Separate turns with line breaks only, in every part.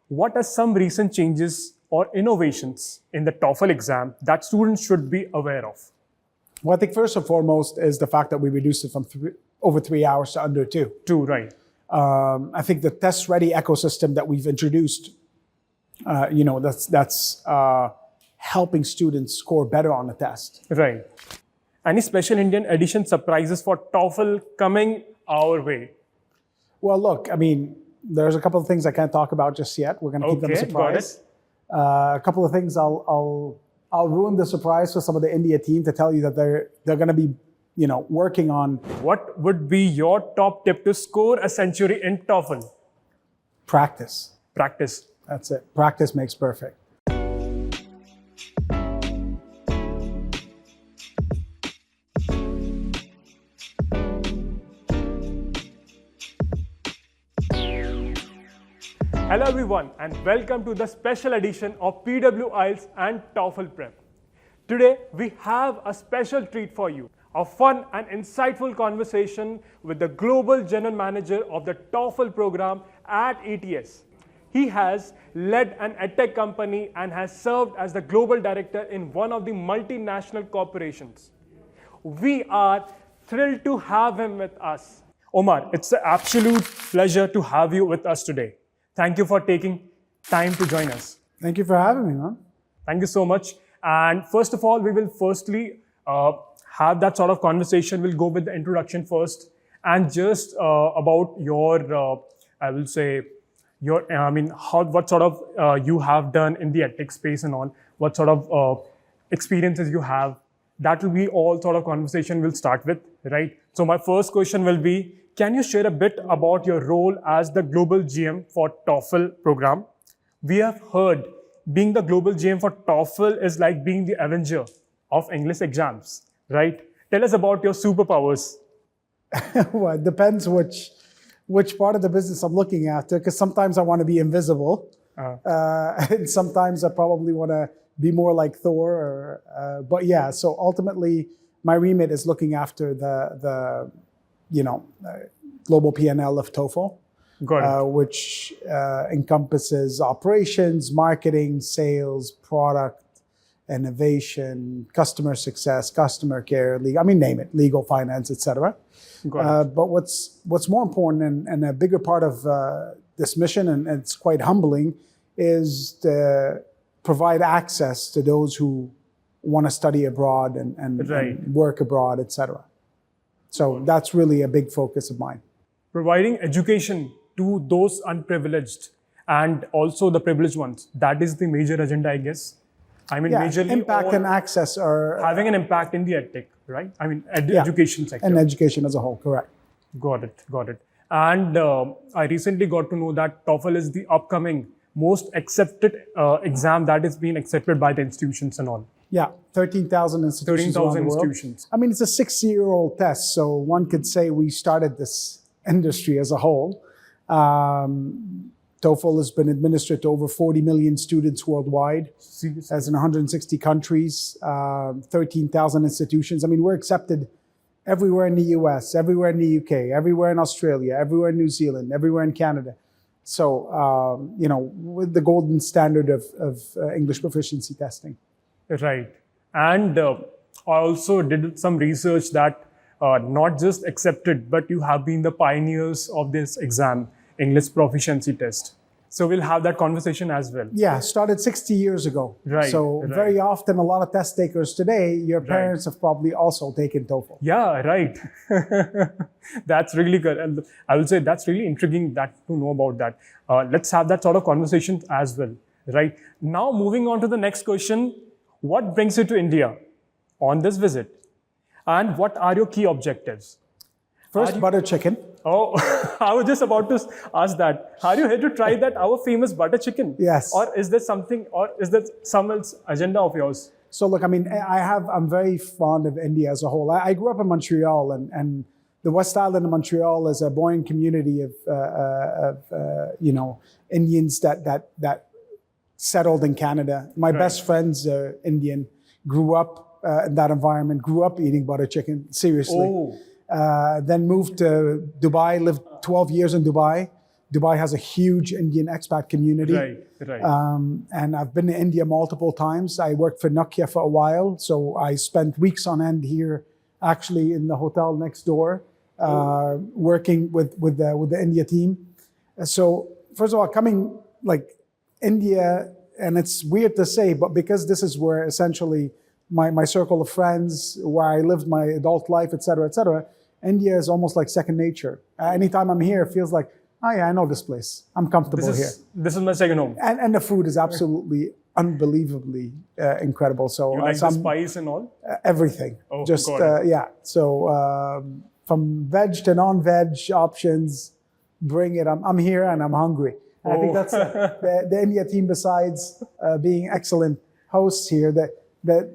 what are some recent changes or innovations in the TOEFL exam that students should be aware of?
Well, I think first and foremost is the fact that we reduced it from over 3 hours to under 2.
2, right.
I think the test-ready ecosystem that we've introduced, that's helping students score better on the test.
Right. Any special Indian edition surprises for TOEFL coming our way?
Well, look, I mean, there's a couple of things I can't talk about just yet. We're going to keep them a surprise. A couple of things I'll ruin the surprise for some of the India team to tell you that they're going to be, working on.
What would be your top tip to score a century in TOEFL?
Practice.
Practice.
That's it. Practice makes perfect.
Hello everyone and welcome to the special edition of PW IELTS and TOEFL Prep. Today we have a special treat for you, a fun and insightful conversation with the Global General Manager of the TOEFL program at ETS. He has led an edtech company and has served as the Global Director in one of the multinational corporations. We are thrilled to have him with us. Omar, it's an absolute pleasure to have you with us today. Thank you for taking time to join us.
Thank you for having me, man.
Thank you so much. And first of all, we will firstly have that sort of conversation. We'll go with the introduction first and just about your, I will say, what sort of you have done in the edtech space and all, what sort of experiences you have. That will be all sort of conversation we'll start with, right? So my first question will be, can you share a bit about your role as the Global GM for TOEFL program? We have heard being the Global GM for TOEFL is like being the Avenger of English exams, right? Tell us about your superpowers.
Well, it depends which part of the business I'm looking after, because sometimes I want to be invisible, and sometimes I probably want to be more like Thor. But yeah, so ultimately, my remit is looking after the global P&L of TOEFL, which encompasses operations, marketing, sales, product, innovation, customer success, customer care, name it, legal, finance, etc. But what's more important and a bigger part of this mission, and it's quite humbling, is to provide access to those who want to study abroad and work abroad, etc. So that's really a big focus of mine.
Providing education to those unprivileged and also the privileged ones. That is the major agenda, I guess. Majorly
impact and access are
having an impact in the edtech, right? Education sector.
And education as a whole, correct.
Got it. And I recently got to know that TOEFL is the upcoming most accepted exam that is being accepted by the institutions and all.
Yeah, 13,000 institutions
13,000 institutions.
It's a 6-year-old test, so one could say we started this industry as a whole. TOEFL has been administered to over 40 million students worldwide, as in 160 countries, 13,000 institutions. We're accepted everywhere in the US, everywhere in the UK, everywhere in Australia, everywhere in New Zealand, everywhere in Canada. So, with the golden standard of English proficiency testing.
Right. And I also did some research that not just accepted, but you have been the pioneers of this exam, English proficiency test. So we'll have that conversation as well.
Yeah, started 60 years ago.
Right.
So very often a lot of test takers today, your parents have probably also taken TOEFL.
Yeah, right. That's really good. And I will say that's really intriguing to know about that. Let's have that sort of conversation as well. Right. Now moving on to the next question. What brings you to India on this visit? And what are your key objectives?
First, butter chicken.
Oh, I was just about to ask that. Are you here to try our famous butter chicken?
Yes.
Or is there some else agenda of yours?
So look, I'm very fond of India as a whole. I grew up in Montreal, and the West Island of Montreal is a buoyant community of Indians that settled in Canada. My best friends are Indian, grew up in that environment, grew up eating butter chicken, seriously.
Oh.
Then moved to Dubai, lived 12 years in Dubai, Dubai has a huge Indian expat community.
Right.
And I've been to India multiple times. I worked for 𝐒𝐿TS for a while, so I spent weeks on end here, actually in the hotel next door, working with the India team. So first of all, coming like India, and it's weird to say, but because this is where essentially my circle of friends, where I lived my adult life, et cetera, India is almost like second nature. Anytime I'm here, it feels like, oh yeah, I know this place. I'm comfortable here.
This is my second home.
And the food is absolutely unbelievably incredible. So
you like the spice and all?
Everything.
Oh,
just yeah. So from veg to non-veg options, bring it. I'm here and I'm hungry. And I think that's the India team. Besides being excellent hosts here, that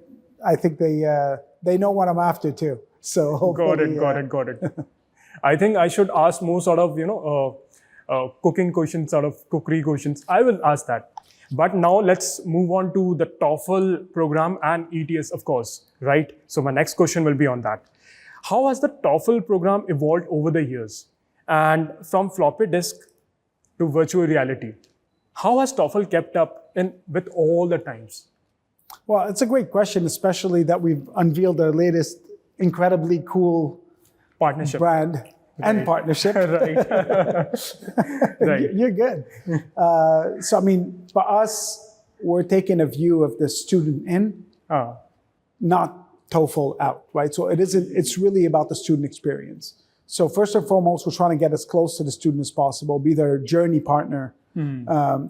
I think they know what I'm after too. So hopefully,
got it. I think I should ask more sort of cooking questions, sort of cookery questions. I will ask that. But now let's move on to the TOEFL program and ETS, of course, right? So my next question will be on that. How has the TOEFL program evolved over the years? And from floppy disk to virtual reality, how has TOEFL kept up with all the times?
Well, it's a great question, especially that we've unveiled our latest incredibly cool
partnership
brand and partnership.
Right.
You're good. So I mean, for us, we're taking a view of the student in, not TOEFL out, right? So it's really about the student experience. So first and foremost, we're trying to get as close to the student as possible, be their journey partner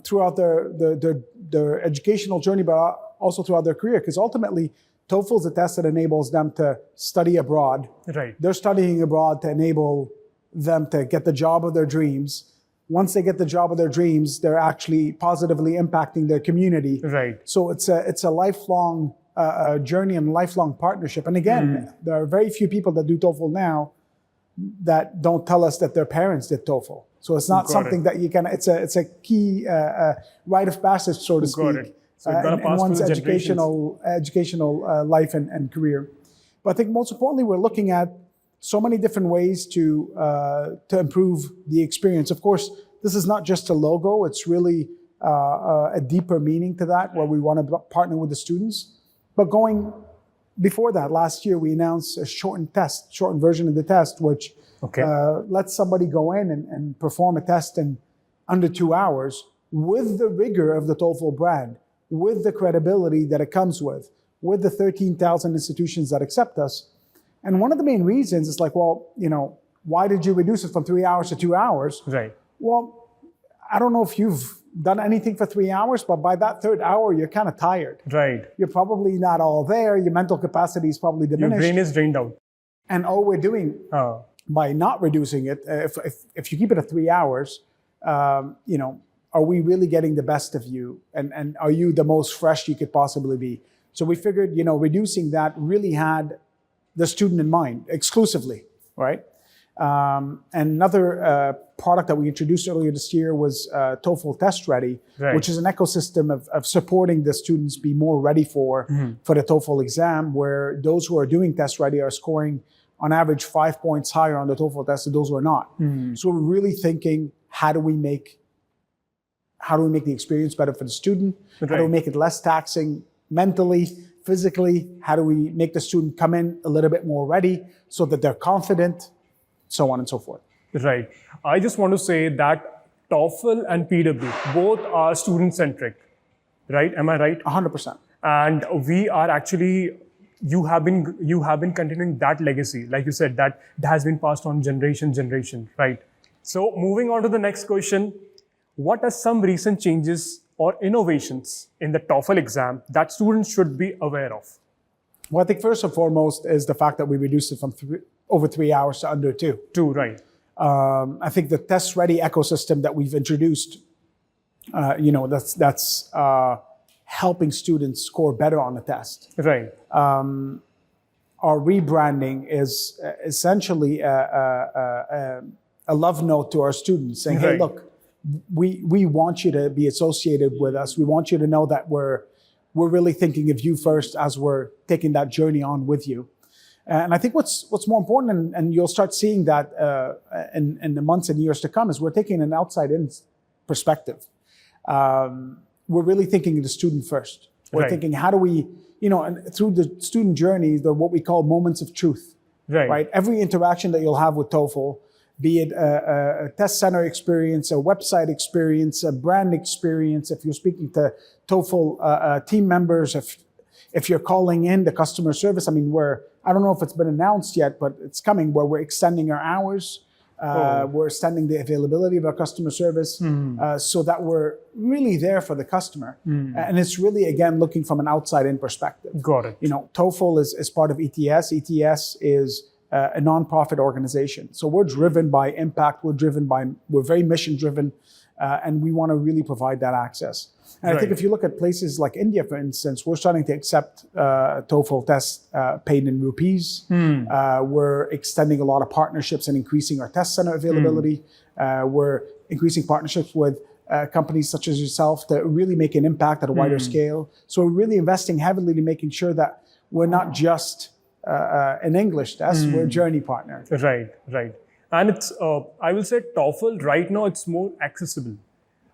throughout their educational journey, but also throughout their career. Because ultimately, TOEFL is a test that enables them to study abroad.
Right.
They're studying abroad to enable them to get the job of their dreams. Once they get the job of their dreams, they're actually positively impacting their community.
Right.
So it's a lifelong journey and lifelong partnership. And again, there are very few people that do TOEFL now that don't tell us that their parents did TOEFL. So it's not something that you can. It's a key rite of passage, so to speak.
So
in one's educational life and career. But I think most importantly, we're looking at so many different ways to improve the experience. Of course, this is not just a logo. It's really a deeper meaning to that, where we want to partner with the students. But going before that, last year, we announced a shortened version of the test, which lets somebody go in and perform a test in under 2 hours with the rigor of the TOEFL brand, with the credibility that it comes with the 13,000 institutions that accept us. And one of the main reasons is like, well, why did you reduce it from 3 hours to 2 hours?
Right.
Well, I don't know if you've done anything for 3 hours, but by that third hour, you're kind of tired.
Right.
You're probably not all there. Your mental capacity is probably diminished.
Your brain is drained out.
And all we're doing by not reducing it, if you keep it at 3 hours, are we really getting the best of you? And are you the most fresh you could possibly be? So we figured, reducing that really had the student in mind exclusively, right? And another product that we introduced earlier this year was TOEFL Test Ready, which is an ecosystem of supporting the students be more ready for the TOEFL exam, where those who are doing Test Ready are scoring on average 5 points higher on the TOEFL test than those who are not. So we're really thinking, how do we make the experience better for the student? How do we make it less taxing mentally, physically? How do we make the student come in a little bit more ready so that they're confident, so on and so forth?
Right. I just want to say that TOEFL and PW both are student-centric, right? Am I right?
100%.
And we are actually, you have been continuing that legacy, like you said, that has been passed on generation, right? So moving on to the next question. What are some recent changes or innovations in the TOEFL exam that students should be aware of?
Well, I think first and foremost is the fact that we reduced it from over 3 hours to under 2.
2, right.
I think the test ready ecosystem that we've introduced, that's helping students score better on the test.
Right.
Our rebranding is essentially a love note to our students saying, hey, look, we want you to be associated with us. We want you to know that we're really thinking of you first as we're taking that journey on with you. And I think what's more important, and you'll start seeing that in the months and years to come, is we're taking an outside-in perspective. We're really thinking of the student first. We're thinking, how do we, and through the student journey, what we call moments of truth. Right. Every interaction that you'll have with TOEFL, be it a test center experience, a website experience, a brand experience, if you're speaking to TOEFL team members, if you're calling in the customer service, I don't know if it's been announced yet, but it's coming, where we're extending our hours. We're extending the availability of our customer service so that we're really there for the customer. And it's really, again, looking from an outside-in perspective.
Got it.
TOEFL is part of ETS. ETS is a nonprofit organization. So we're driven by impact. We're very mission-driven, and we want to really provide that access. And I think if you look at places like India, for instance, we're starting to accept TOEFL tests paid in rupees. We're extending a lot of partnerships and increasing our test center availability. We're increasing partnerships with companies such as yourself to really make an impact at a wider scale. So we're really investing heavily to making sure that we're not just an English test, we're a journey partner.
Right. And it's, I will say TOEFL right now, it's more accessible.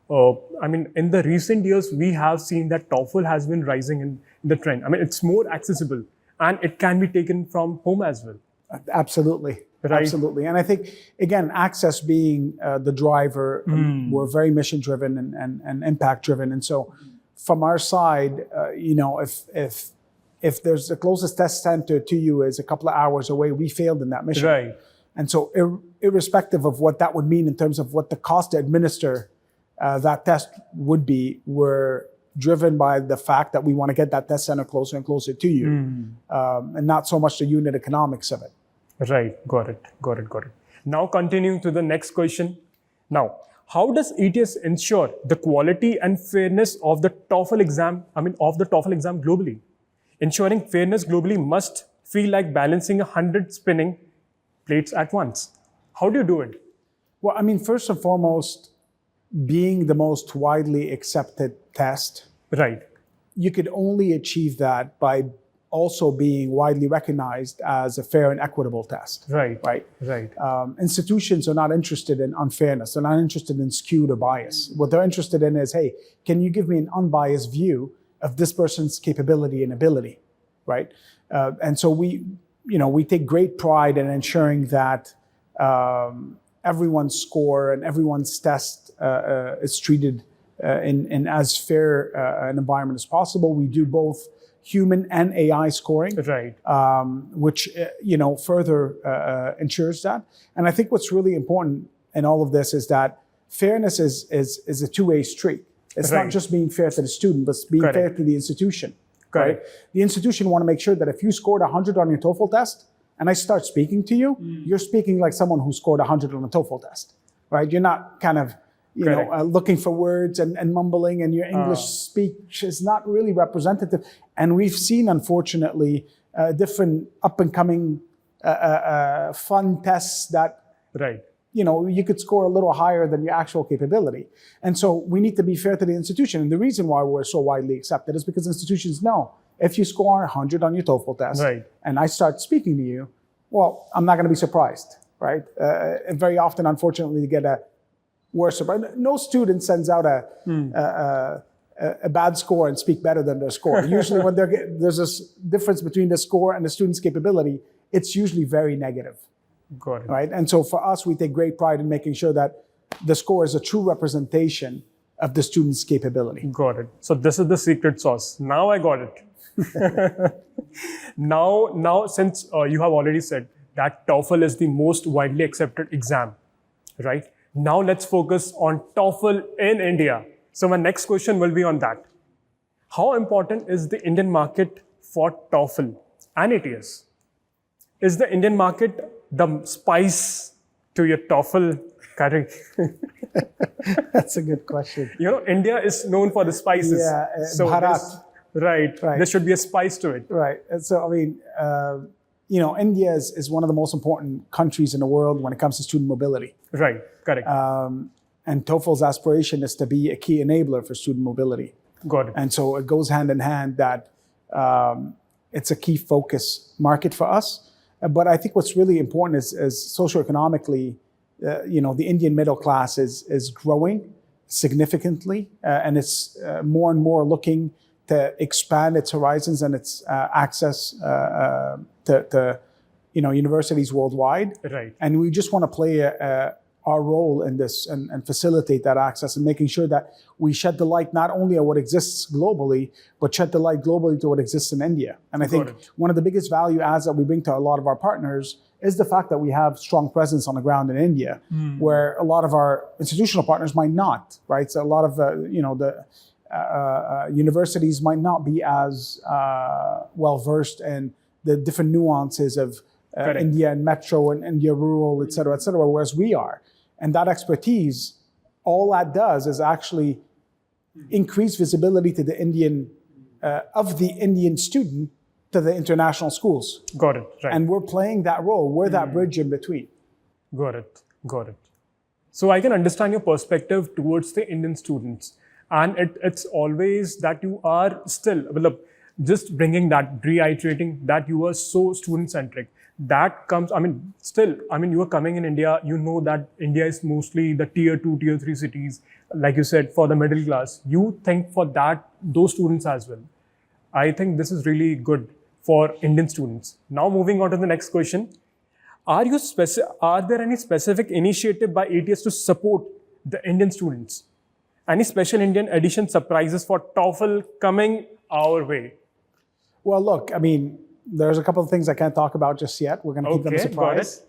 In the recent years, we have seen that TOEFL has been rising in the trend. It's more accessible and it can be taken from home as well.
Absolutely.
Right.
Absolutely. And I think, again, access being the driver, we're very mission driven and impact driven. And so from our side, if there's the closest test center to you is a couple of hours away, we failed in that mission.
Right.
And so irrespective of what that would mean in terms of what the cost to administer that test would be, we're driven by the fact that we want to get that test center closer and closer to you, and not so much the unit economics of it.
Right, got it. Now continuing to the next question. Now, how does ETS ensure the quality and fairness of the TOEFL exam, globally? Ensuring fairness globally must feel like balancing 100 spinning plates at once. How do you do it?
Well, first and foremost, being the most widely accepted test.
Right.
You could only achieve that by also being widely recognized as a fair and equitable test.
Right.
Institutions are not interested in unfairness. They're not interested in skewed or bias. What they're interested in is, hey, can you give me an unbiased view of this person's capability and ability, right? And so we take great pride in ensuring that everyone's score and everyone's test is treated in as fair an environment as possible. We do both human and AI scoring,
right?
Which further ensures that. And I think what's really important in all of this is that fairness is a two-way street. It's not just being fair to the student, but being fair to the institution. Right? The institution want to make sure that if you scored 100 on your TOEFL test, and I start speaking to you, you're speaking like someone who scored 100 on a TOEFL test, right? You're not kind of, looking for words and mumbling, and your English speech is not really representative. And we've seen, unfortunately, different up-and-coming fun tests that, you could score a little higher than your actual capability. And so we need to be fair to the institution. And the reason why we're so widely accepted is because institutions know if you score 100 on your TOEFL test and I start speaking to you, well, I'm not going to be surprised, right? And very often, unfortunately, you get a worse surprise. No student sends out a bad score and speak better than their score. Usually when there's this difference between the score and the student's capability, it's usually very negative.
Got it.
Right? And so for us, we take great pride in making sure that the score is a true representation of the student's capability.
Got it. So this is the secret sauce. Now I got it. Now, since you have already said that TOEFL is the most widely accepted exam, right? Now let's focus on TOEFL in India. So my next question will be on that. How important is the Indian market for TOEFL and ETS? Is the Indian market the spice to your TOEFL curry?
That's a good question.
India is known for the spices.
Yeah,
so
Bharat.
Right. There should be a spice to it.
Right. And so, India is one of the most important countries in the world when it comes to student mobility.
Right. Correct.
And TOEFL's aspiration is to be a key enabler for student mobility.
Got it.
And so it goes hand in hand that it's a key focus market for us. But I think what's really important is socioeconomically, the Indian middle class is growing significantly, and it's more and more looking to expand its horizons and its access to universities worldwide.
Right.
And we just want to play our role in this and facilitate that access and making sure that we shed the light not only on what exists globally, but shed the light globally to what exists in India. And I think one of the biggest value adds that we bring to a lot of our partners is the fact that we have strong presence on the ground in India, where a lot of our institutional partners might not, right? So a lot of the universities might not be as well-versed in the different nuances of India and metro and India rural, et cetera, whereas we are. And that expertise, all that does is actually increase visibility to the Indian student to the international schools.
Got it. Right.
And we're playing that role. We're that bridge in between.
Got it. So I can understand your perspective towards the Indian students. And it's always that you are still, just bringing that, reiterating that you are so student-centric. That comes, you are coming in India, you know that India is mostly the tier 2, tier 3 cities, like you said, for the middle class. You think for those students as well. I think this is really good for Indian students. Now moving on to the next question. Are there any specific initiative by ETS to support the Indian students? Any special Indian edition surprises for TOEFL coming our way?
Well, look, there's a couple of things I can't talk about just yet. We're going to keep them a surprise.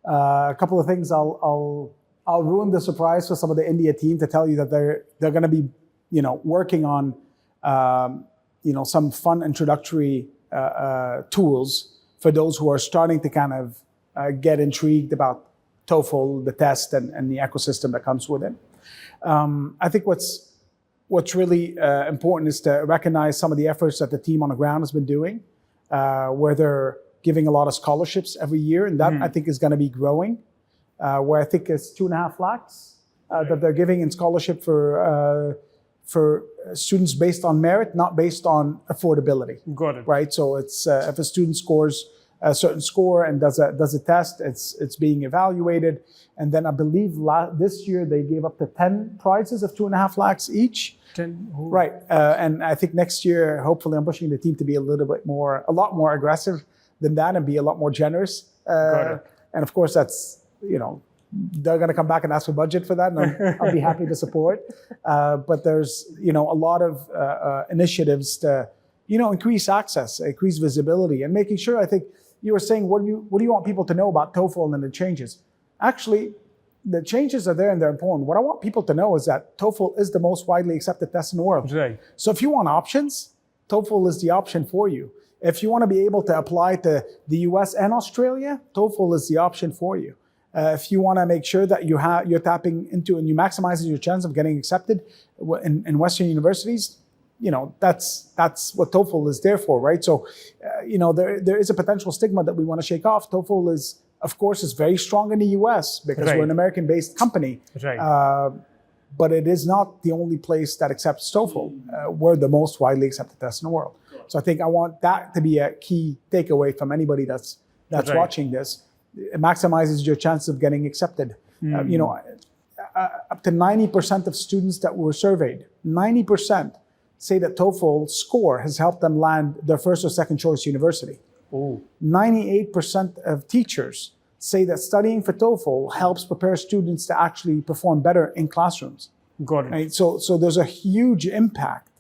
A couple of things I'll ruin the surprise for some of the India team to tell you that they're going to be, working on, some fun introductory tools for those who are starting to kind of get intrigued about TOEFL, the test, and the ecosystem that comes with it. I think what's really important is to recognize some of the efforts that the team on the ground has been doing, where they're giving a lot of scholarships every year, and that I think is going to be growing. Where I think it's 2.5 lakhs that they're giving in scholarship for students based on merit, not based on affordability.
Got it.
Right. So it's if a student scores a certain score and does a test, it's being evaluated. And then I believe this year they gave up to 10 prizes of 2.5 lakhs each.
10. Oh.
Right. And I think next year, hopefully I'm pushing the team to be a lot more aggressive than that and be a lot more generous. And of course that's, they're going to come back and ask for budget for that, and I'll be happy to support. But there's, a lot of initiatives to, increase access, increase visibility, and making sure. I think you were saying, what do you want people to know about TOEFL and the changes? Actually, the changes are there and they're important. What I want people to know is that TOEFL is the most widely accepted test in the world.
Right.
So if you want options, TOEFL is the option for you. If you want to be able to apply to the US and Australia, TOEFL is the option for you. If you want to make sure that you're tapping into and you maximizing your chance of getting accepted in Western universities, that's what TOEFL is there for, right? So, there is a potential stigma that we want to shake off. TOEFL is very strong in the US because we're an American-based company.
Right.
But it is not the only place that accepts TOEFL. We're the most widely accepted test in the world. So I think I want that to be a key takeaway from anybody that's watching this. It maximizes your chances of getting accepted. Up to 90% of students that were surveyed, 90% say that TOEFL score has helped them land their first or second choice university. 98% of teachers say that studying for TOEFL helps prepare students to actually perform better in classrooms.
Got it.
Right? So there's a huge impact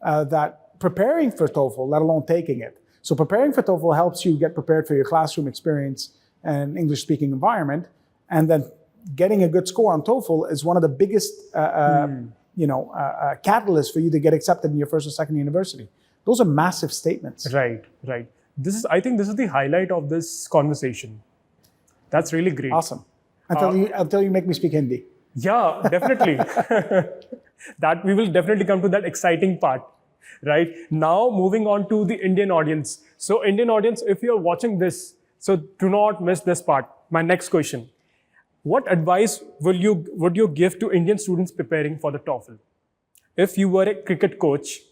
that preparing for TOEFL, let alone taking it. So preparing for TOEFL helps you get prepared for your classroom experience and English-speaking environment, and then getting a good score on TOEFL is one of the biggest catalysts for you to get accepted in your first or second university. Those are massive statements.
Right. I think this is the highlight of this conversation. That's really great.
Awesome. Until you make me speak Hindi.
Yeah, definitely. That we will definitely come to that exciting part. Right. Now moving on to the Indian audience. So Indian audience, if you're watching this, so do not miss this part. My next question. What advice would you give to Indian students preparing for the TOEFL? If you were a cricket coach,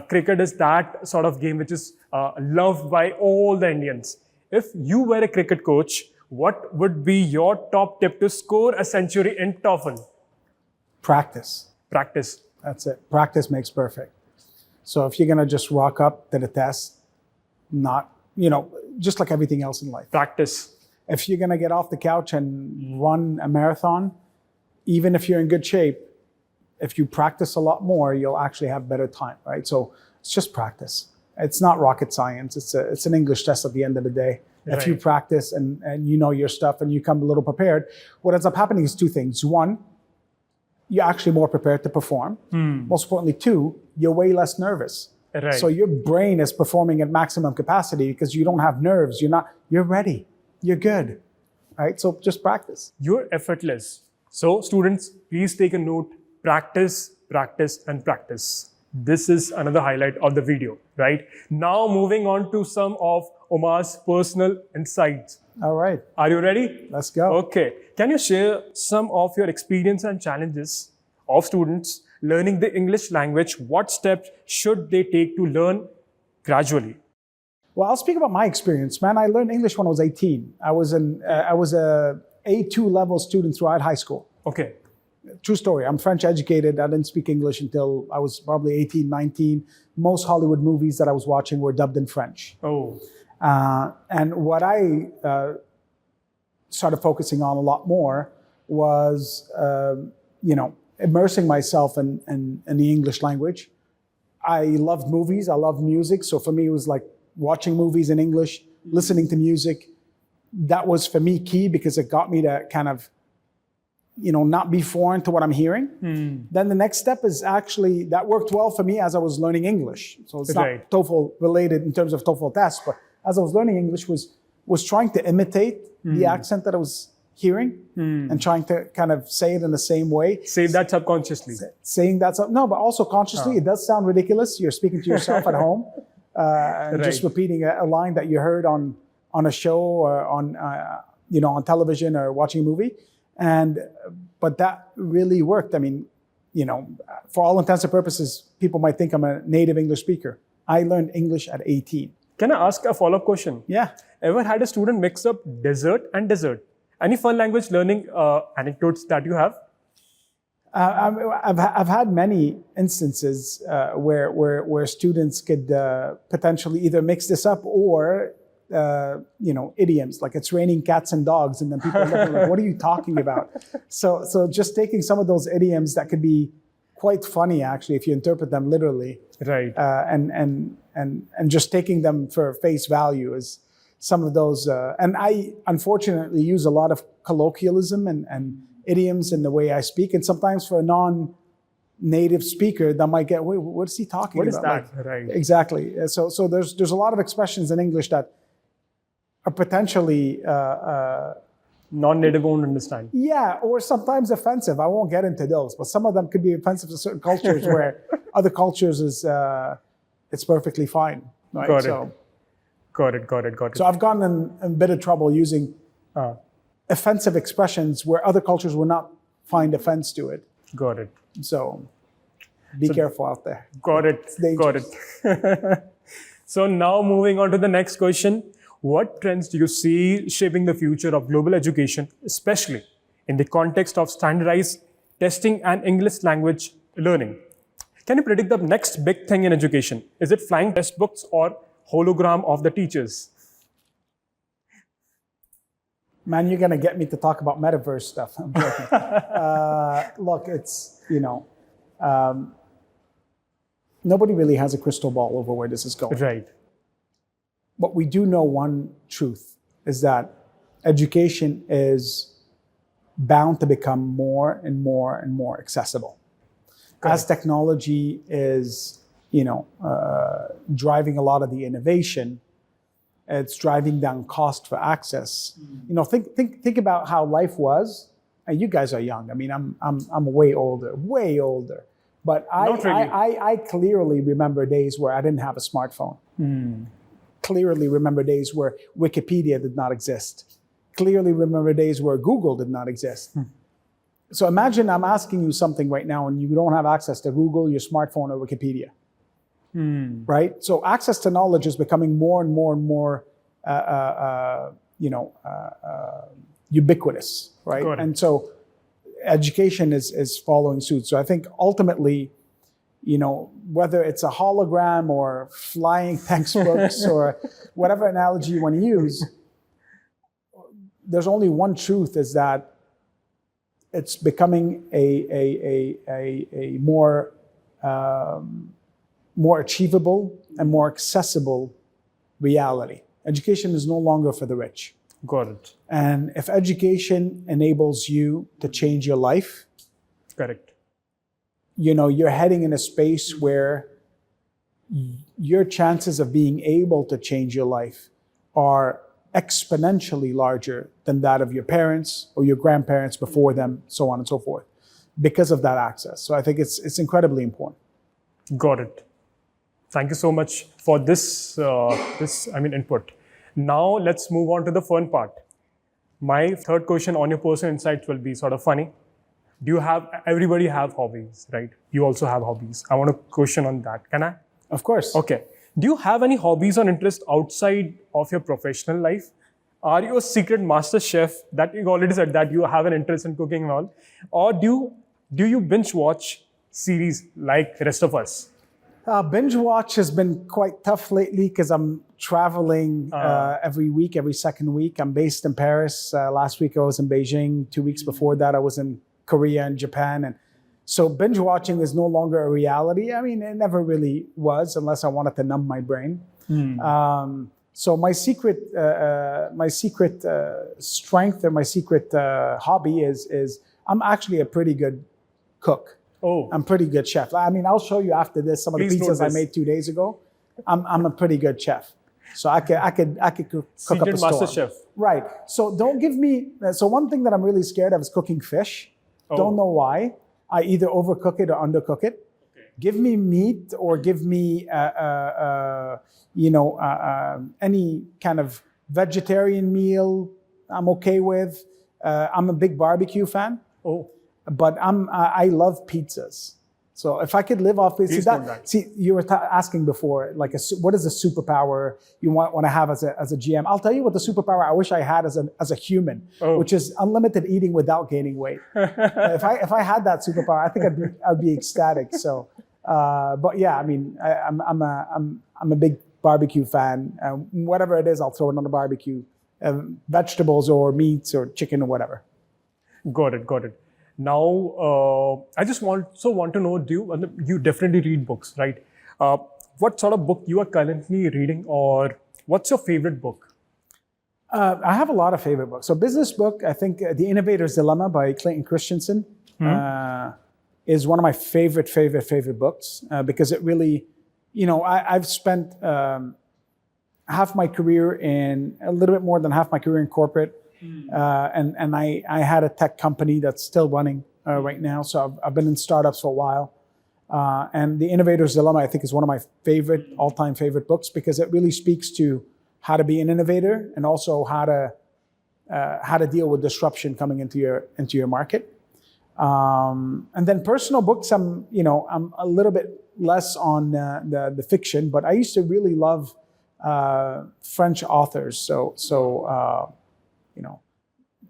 cricket is that sort of game which is loved by all the Indians. if you were a cricket coach, what would be your top tip to score a century in TOEFL?
Practice.
Practice.
That's it. Practice makes perfect. So if you're going to just rock up to the test, not, just like everything else in life.
Practice.
If you're going to get off the couch and run a marathon, even if you're in good shape, if you practice a lot more, you'll actually have better time, right? So it's just practice. It's not rocket science. It's an English test at the end of the day. If
Right.
you practice and you know your stuff and you come a little prepared, what ends up happening is two things. One, you're actually more prepared to perform. Most importantly, two, you're way less nervous.
Right.
So your brain is performing at maximum capacity because you don't have nerves. You're ready. You're good, right? So just practice.
You're effortless. So students, please take a note. Practice, practice, and practice. This is another highlight of the video, right? Now moving on to some of Omar's personal insights.
All right,
Are you ready?
let's go.
Okay. Can you share some of your experience and challenges of students learning the English language? What steps should they take to learn gradually?
Well, I'll speak about my experience, man. I learned English when I was 18. I was a A2 level student throughout high school.
Okay.
True story. I'm French educated. I didn't speak English until I was probably 18, 19. Most Hollywood movies that I was watching were dubbed in French.
Oh,
And what I started focusing on a lot more was, immersing myself in the English language. I loved movies. I loved music. So for me, it was like watching movies in English, listening to music. That was for me key because it got me to kind of, not be foreign to what I'm hearing. Then the next step is actually, that worked well for me as I was learning English. So it's not
Right.
TOEFL related in terms of TOEFL tests, but as I was learning English was trying to imitate the accent that I was hearing and trying to kind of say it in the same way.
say that subconsciously.
Saying that's, no, but also consciously, it does sound ridiculous. You're speaking to yourself at home and just
Right.
repeating a line that you heard on a show or on television or watching a movie. But that really worked. I mean, for all intents and purposes, people might think I'm a native English speaker. I learned English at 18.
Can I ask a follow-up question?
Yeah.
Ever had a student mix up dessert and dessert? Any fun language learning anecdotes that you have?
I've had many instances where students could potentially either mix this up or idioms, like it's raining cats and dogs, and then people are looking like, what are you talking about? So just taking some of those idioms that could be quite funny actually if you interpret them literally,
Right.
and just taking them for face value is some of those. And I unfortunately use a lot of colloquialism and idioms in the way I speak, and sometimes for a non-native speaker, that might get, wait, what is he talking
What
about?
is that? Right.
Exactly. So there's a lot of expressions in English that are potentially,
Non-native won't understand.
or sometimes offensive. I won't get into those, but some of them could be offensive to certain cultures where other cultures it's perfectly fine. Right?
Got it. Got it.
So I've gotten in a bit of trouble using offensive expressions where other cultures will not find offense to it.
Got it.
So be careful out there.
Got it. Got it. So now moving on to the next question. What trends do you see shaping the future of global education, especially in the context of standardized testing and English language learning? Can you predict the next big thing in education? Is it flying textbooks or hologram of the teachers?
Man, you're going to get me to talk about metaverse stuff. I'm joking. Look, it's, nobody really has a crystal ball over where this is going.
Right.
But we do know one truth, is that education is bound to become more and more and more accessible. As technology is, driving a lot of the innovation, it's driving down cost for access. Think about how life was. And you guys are young. I mean, I'm way older. But
Not really.
I clearly remember days where I didn't have a smartphone. Clearly remember days where Wikipedia did not exist. Clearly remember days where Google did not exist. So imagine I'm asking you something right now and you don't have access to Google, your smartphone, or Wikipedia. Right? So access to knowledge is becoming more and more and more ubiquitous, right?
Got it.
And so education is following suit. So I think ultimately, whether it's a hologram or flying textbooks or whatever analogy you want to use, there's only one truth, is that it's becoming a more achievable and more accessible reality. Education is no longer for the rich.
Got it.
And if education enables you to change your life,
Correct.
you're heading in a space where your chances of being able to change your life are exponentially larger than that of your parents or your grandparents before them, so on and so forth, because of that access. So I think it's incredibly important.
Got it. Thank you so much for this input. Now let's move on to the fun part. My third question on your personal insights will be sort of funny. Everybody have hobbies, right? You also have hobbies. I want a question on that. Can I?
Of course.
Okay. Do you have any hobbies or interests outside of your professional life? Are you a secret master chef that you already said that you have an interest in cooking and all? Or do you binge watch series like the rest of us?
Binge watch has been quite tough lately because I'm traveling every week, every second week. I'm based in Paris. Last week I was in Beijing. 2 weeks before that I was in Korea and Japan. And so binge watching is no longer a reality. I mean, it never really was, unless I wanted to numb my brain. So my secret strength or my secret hobby is I'm actually a pretty good cook.
Oh,
I'm a pretty good chef. I mean, I'll show you after this some of the pizzas I made 2 days ago. I'm a pretty good chef. So I could cook up a storm.
Master chef.
Right. So don't give me. So one thing that I'm really scared of is cooking fish.
Oh.
Don't know why. I either overcook it or undercook it. Okay. Give me meat or give me any kind of vegetarian meal. I'm okay with. I'm a big barbecue fan.
Oh.
But I love pizzas. So if I could live off pizza, you were asking before, like, what is a superpower you want to have as a GM? I'll tell you what the superpower I wish I had as a human, which is unlimited eating without gaining weight. If I had that superpower, I think I'd be ecstatic. So, but yeah, I mean, I'm a big barbecue fan. Whatever it is, I'll throw it on the barbecue, vegetables or meats or chicken or whatever.
Got it. Now, I just want to know, you definitely read books, right? What sort of book you are currently reading, or what's your favorite book?
I have a lot of favorite books. So business book, I think The Innovator's Dilemma by Clayton Christensen is one of my favorite books because it really, I've spent half my career a little bit more than half my career in corporate. And I had a tech company that's still running right now. So I've been in startups for a while. And The Innovator's Dilemma, I think, is one of my all-time favorite books because it really speaks to how to be an innovator and also how to deal with disruption coming into your market. And then personal books, I'm a little bit less on the fiction, but I used to really love French authors. So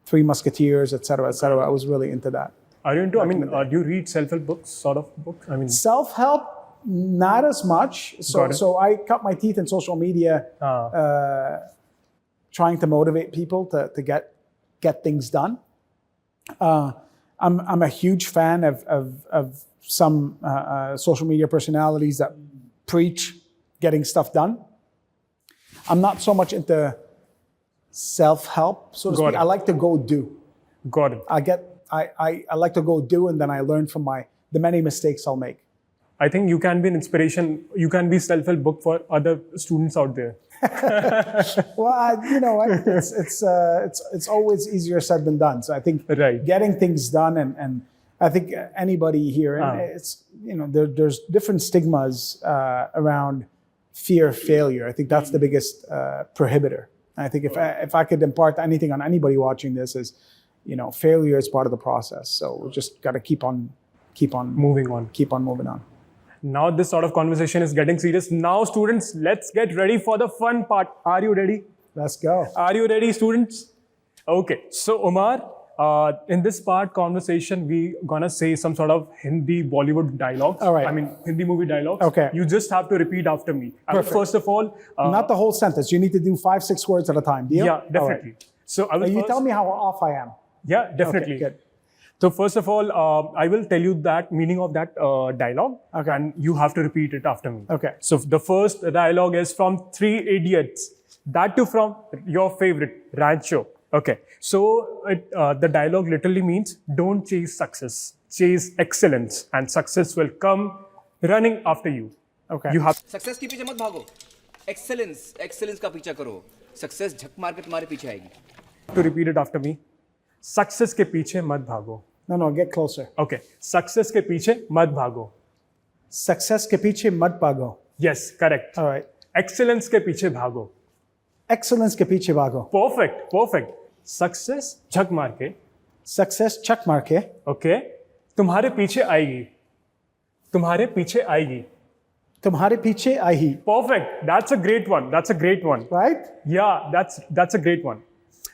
Three Musketeers, et cetera. I was really into that.
Are you into, do you read self-help books, sort of books?
Self-help, not as much. So I cut my teeth in social media trying to motivate people to get things done. I'm a huge fan of some social media personalities that preach getting stuff done. I'm not so much into self-help, so to speak. I like to go do.
Got it.
I like to go do, and then I learn from the many mistakes I'll make.
I think you can be an inspiration. You can be self-help book for other students out there.
Well, it's always easier said than done. So I think getting things done, and I think anybody here, it's there's different stigmas around fear of failure. I think that's the biggest prohibitor. I think if I could impart anything on anybody watching this is, failure is part of the process. So we just got to keep on moving on.
Now this sort of conversation is getting serious. Now students, let's get ready for the fun part. Are you ready?
Let's go.
Are you ready, students? Okay. So, Omar, in this part conversation, we gonna say some sort of Hindi Bollywood dialogues.
All right.
I mean, Hindi movie dialogues.
Okay.
You just have to repeat after me.
Perfect.
First of all,
Not the whole sentence. You need to do 5-6 words at a time. Deal?
yeah,
All right.
definitely. So, I will
You
first,
tell me how off I am.
Yeah, definitely.
Okay, good.
So first of all, I will tell you that meaning of that dialogue,
Okay.
and you have to repeat it after me.
Okay.
So the first dialogue is from Three Idiots. That too from your favorite, Rancho. Okay. So the dialogue literally means don't chase success, chase excellence, and success will come running after you.
Okay.
You have
success के पीछे मत भागो excellence का पीछा करो success झक मार के तुम्हारे पीछे आएगी
to repeat it after me. Success के पीछे मत भागो.
No, get closer.
Okay. Success के पीछे मत भागो.
Success ke piche mat bhago.
Yes, correct.
All right.
Excellence के पीछे भागो.
Excellence ke piche bhago.
Perfect, perfect. Success झक मार के,
Success chak mar ke.
okay, तुम्हारे पीछे आएगी. तुम्हारे पीछे आएगी.
Tumhare piche aahi.
Perfect. That's a great one. That's a great one.
Right?
Yeah, that's a great one.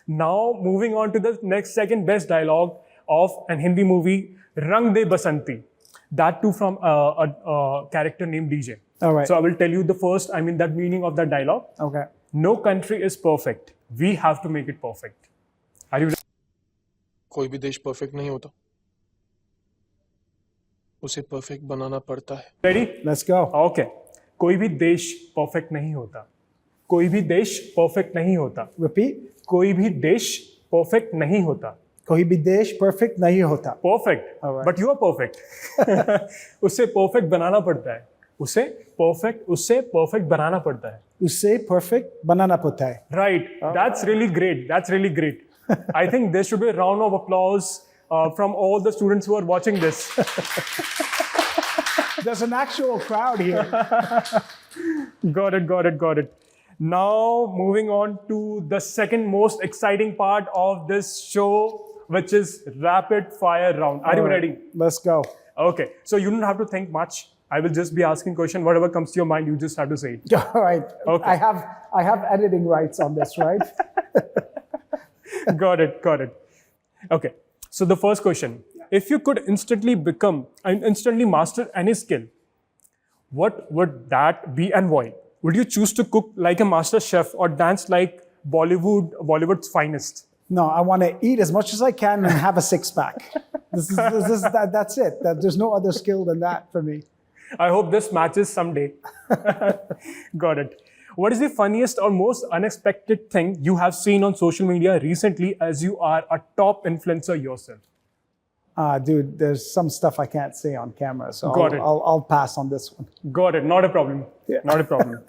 Now moving on to the next second best dialogue of an Hindi movie, Rang De Basanti. That too from a character named DJ.
All right.
So I will tell you that meaning of that dialogue.
Okay.
No country is perfect. We have to make it perfect. Are you
कोई भी देश perfect नहीं होता, उसे perfect बनाना पड़ता है।
ready?
Let's go.
Okay. कोई भी देश परफेक्ट नहीं होता. कोई भी देश परफेक्ट नहीं होता.
Repeat.
कोई भी देश परफेक्ट नहीं होता.
Koi bhi desh perfect nahi hota.
Perfect.
Alright.
But you are perfect. उसे perfect बनाना पड़ता है. उससे perfect बनाना पड़ता है.
Usse perfect banana pota hai.
Right. That's really great. That's really great. I think there should be a round of applause from all the students who are watching this.
There's an actual crowd here.
Got it. Now, moving on to the second most exciting part of this show, which is rapid fire round. Are you
All right.
ready?
Let's go.
Okay. So you don't have to think much. I will just be asking question. Whatever comes to your mind, you just have to say it.
All right.
Okay.
I have editing rights on this, right?
Got it. Okay. So the first question. If you could instantly master any skill, what would that be and why? Would you choose to cook like a master chef or dance like Bollywood's finest?
No, I want to eat as much as I can and have a six-pack. That's it. There's no other skill than that for me.
I hope this matches someday. Got it. What is the funniest or most unexpected thing you have seen on social media recently, as you are a top influencer yourself?
Dude, there's some stuff I can't say on camera, so
Got it.
I'll pass on this one.
Got it. Not a problem.
Yeah.
Not a problem.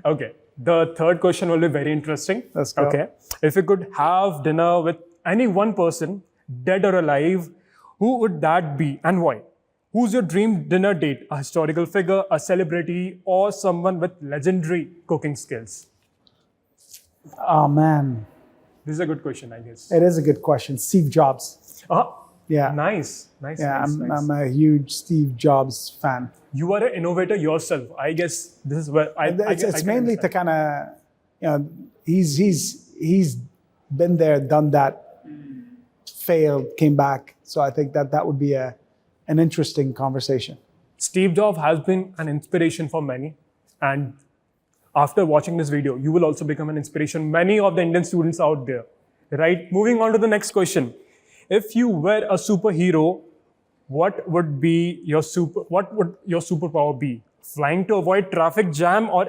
Okay. The third question will be very interesting.
Let's go.
Okay. If you could have dinner with any one person, dead or alive, who would that be and why? Who's your dream dinner date? A historical figure, a celebrity, or someone with legendary cooking skills?
Oh, man.
This is a good question, I guess.
It is a good question. Steve Jobs. Yeah.
Nice.
Yeah, I'm a huge Steve Jobs fan.
You are an innovator yourself. I guess this is where
It's
can
mainly to
understand.
kind of, he's been there, done that, failed, came back. So I think that would be an interesting conversation.
Steve Jobs has been an inspiration for many, and after watching this video, you will also become an inspiration. Many of the Indian students out there, right? Moving on to the next question. If you were a superhero, what would your superpower be? Flying to avoid traffic jam, or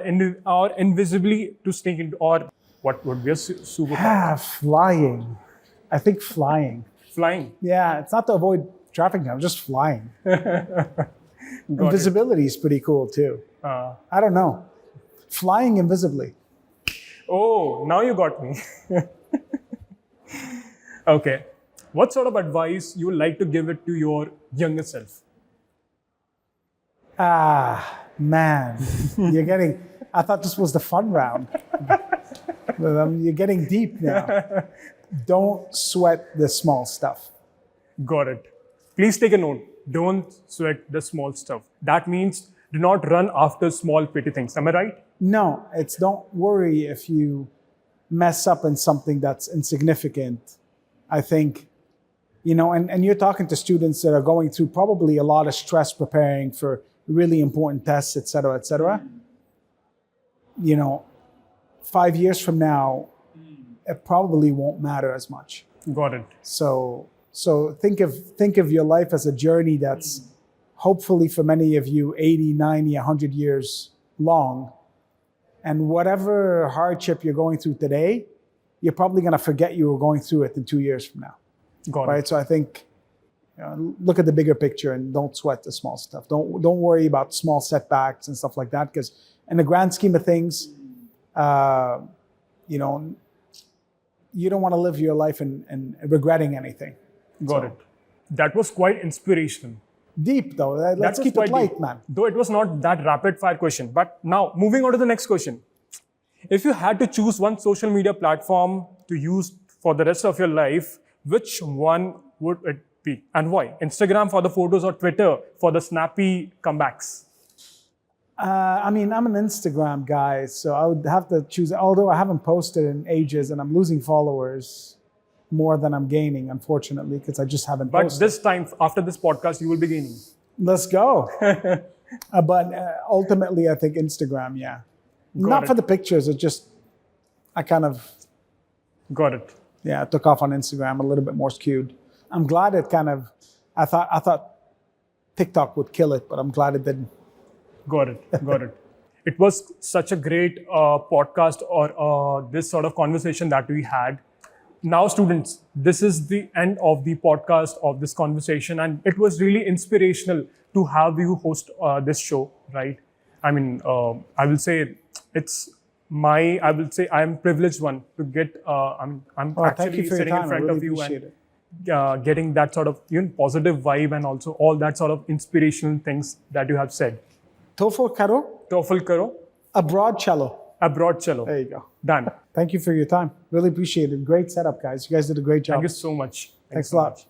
invisibly to sneak into, or what would be your superpower?
Flying. I think flying.
Flying.
Yeah, it's not to avoid traffic jam, just flying.
Got
Invisibility is pretty cool too. I don't know. Flying invisibly.
Oh, now you got me. Okay. What sort of advice you would like to give it to your younger self?
Man. I thought this was the fun round. You're getting deep now. Don't sweat the small stuff.
Got it. Please take a note. Don't sweat the small stuff. That means do not run after small petty things. Am I right?
No, it's don't worry if you mess up in something that's insignificant. I think, and you're talking to students that are going through probably a lot of stress preparing for really important tests, et cetera, et cetera. 5 years from now, it probably won't matter as much.
Got it.
So think of your life as a journey that's hopefully for many of you 80, 90, 100 years long. And whatever hardship you're going through today, you're probably going to forget you were going through it in 2 years from now.
Got
Right?
it.
So I think look at the bigger picture and don't sweat the small stuff. Don't worry about small setbacks and stuff like that, because in the grand scheme of things, you don't want to live your life and regretting anything.
Got it. That was quite inspirational.
Deep though. Let's
That was
keep
quite
it light,
deep.
man.
Though it was not that rapid fire question. But now, moving on to the next question. If you had to choose one social media platform to use for the rest of your life, which one would it be and why? Instagram for the photos or Twitter for the snappy comebacks?
I'm an Instagram guy, so I would have to choose, although I haven't posted in ages and I'm losing followers more than I'm gaining, unfortunately, because I just haven't
But
posted.
this time, after this podcast, you will be gaining.
Let's go. But ultimately, I think Instagram, yeah. Not
it.
for the pictures, I kind of,
Got it.
took off on Instagram a little bit more skewed. I'm glad it I thought TikTok would kill it, but I'm glad it didn't.
Got it. Got it. It was such a great podcast or this sort of conversation that we had. Now, students, this is the end of the podcast of this conversation, and it was really inspirational to have you host this show, right? I will say I'm privileged one to get, I'm
Thank
actually
you for your
sitting in
time. I
front
really
of you
appreciate
and
it.
getting that sort of positive vibe and also all that sort of inspirational things that you have said.
TOEFL karo,
TOEFL karo,
abroad cello.
abroad chalo.
There you go.
Done.
Thank you for your time. Really appreciate it. Great setup, guys. You guys did a great job.
Thank you so much.
Thanks a lot.